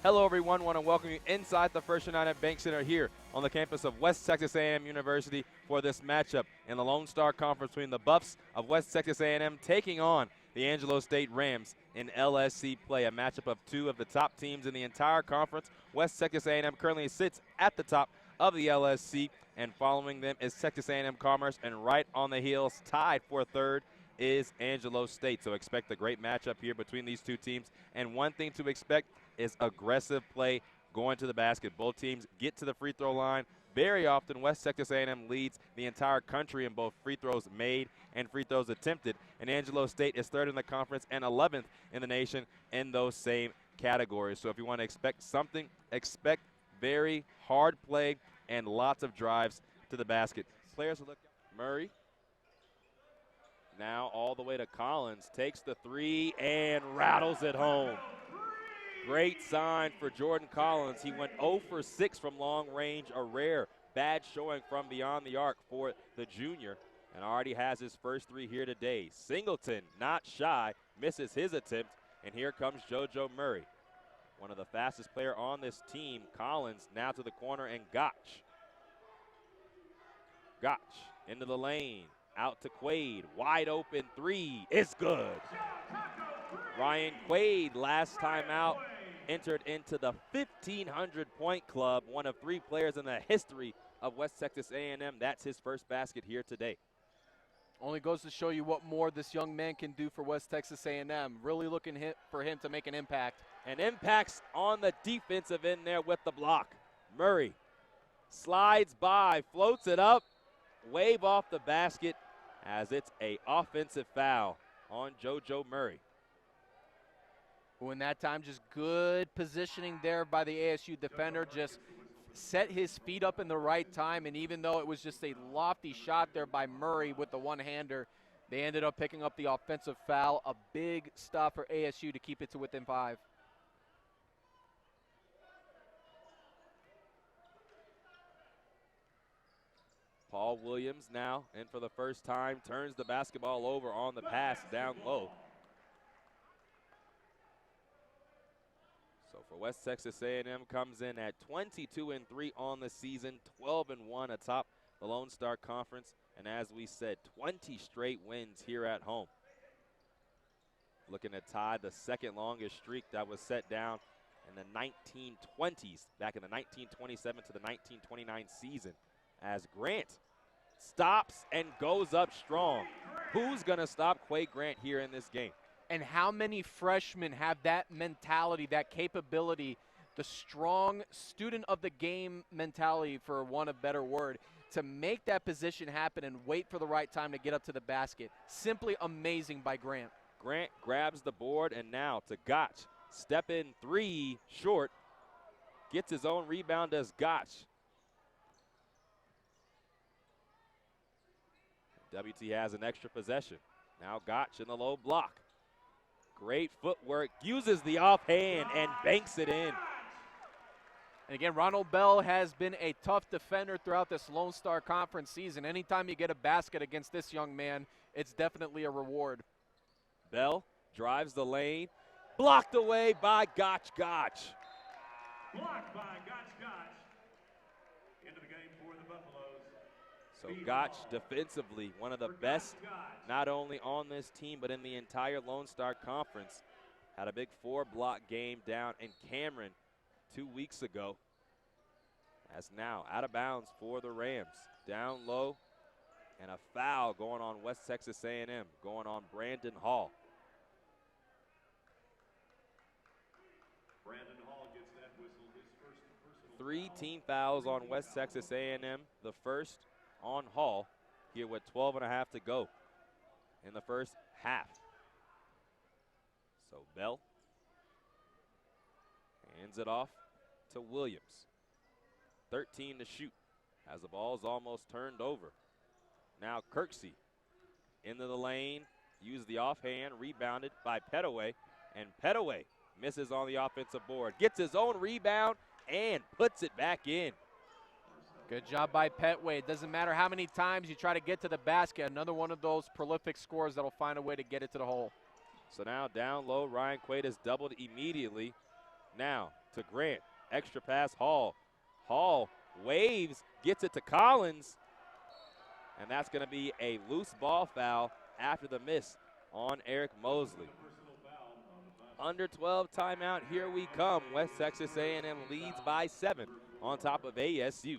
Hello, everyone. Want to welcome you inside the First United Bank Center here on the campus of West Texas A&M University for this matchup in the Lone Star Conference between the Buffs of West Texas A&M taking on the Angelo State Rams in LSC play, a matchup of two of the top teams in the entire conference. West Texas A&M currently sits at the top of the LSC, and following them is Texas A&M Commerce, and right on the heels, tied for third, is Angelo State. So expect a great matchup here between these two teams, and one thing to expect is aggressive play going to the basket. Both teams get to the free throw line. Very often, West Texas A&M leads the entire country in both free throws made and free throws attempted, and Angelo State is third in the conference and 11th in the nation in those same categories. So if you want to expect something, expect very hard play and lots of drives to the basket. Players will look. Murray now all the way to Collins, takes the three and rattles it home. Great sign for Jordan Collins. He went 0 for 6 from long range, a rare bad showing from beyond the arc for the junior, and already has his first three here today. Singleton, not shy, misses his attempt, and here comes JoJo Murray, one of the fastest player on this team. Collins now to the corner, and Gotch into the lane, out to Quaid, wide open three, it's good. Ryan Quaid, last time out, entered into the 1,500-point club, one of three players in the history of West Texas A&M. That's his first basket here today. Only goes to show you what more this young man can do for West Texas A&M. Really looking for him to make an impact. And impacts on the defensive end there with the block. Murray slides by, floats it up, wave off the basket as it's an offensive foul on JoJo Murray. In that time, just good positioning there by the ASU defender. Just set his feet up in the right time, and even though it was just a lofty shot there by Murray with the one-hander, they ended up picking up the offensive foul. A big stop for ASU to keep it to within 5. Paul Williams now, and for the first time, turns the basketball over on the pass down low. So for West Texas A&M, comes in at 22-3 on the season, 12-1 atop the Lone Star Conference, and as we said, 20 straight wins here at home. Looking to tie the second longest streak that was set down in the 1920s, back in the 1927 to the 1929 season, as Grant stops and goes up strong. Who's going to stop Quay Grant here in this game? And how many freshmen have that mentality, that capability, the strong student of the game mentality, for want of a better word, to make that position happen and wait for the right time to get up to the basket? Simply amazing by Grant. Grant grabs the board, and now to Gotch. Step in three, short. Gets his own rebound as Gotch. WT has an extra possession. Now Gotch in the low block. Great footwork, uses the offhand and banks it in. And again, Ronald Bell has been a tough defender throughout this Lone Star Conference season. Anytime you get a basket against this young man, it's definitely a reward. Bell drives the lane, blocked away by Gotch. Blocked by Gotch. Into the game for the Buffaloes. So Gotch defensively, one of the best, not only on this team, but in the entire Lone Star Conference. Had a big 4-block game down in Cameron 2 weeks ago. As now out of bounds for the Rams. Down low, and a foul going on West Texas A&M, going on Brandon Hall. Brandon Hall gets that whistle, his first personal 3 foul. team fouls on West Texas A&M. The first on Hall here with 12.5 to go in the first half. So Bell hands it off to Williams. 13 to shoot as the ball's almost turned over. Now Kirksey into the lane, used the offhand, rebounded by Pettaway, and Pettaway misses on the offensive board. Gets his own rebound and puts it back in. Good job by Petway. It doesn't matter how many times you try to get to the basket. Another one of those prolific scorers that'll find a way to get it to the hole. So now down low, Ryan Quaid is doubled immediately. Now to Grant. Extra pass, Hall. Hall waves, gets it to Collins, and that's going to be a loose ball foul after the miss on Eric Mosley. Under 12 timeout, here we come. West Texas A&M leads by 7 on top of ASU.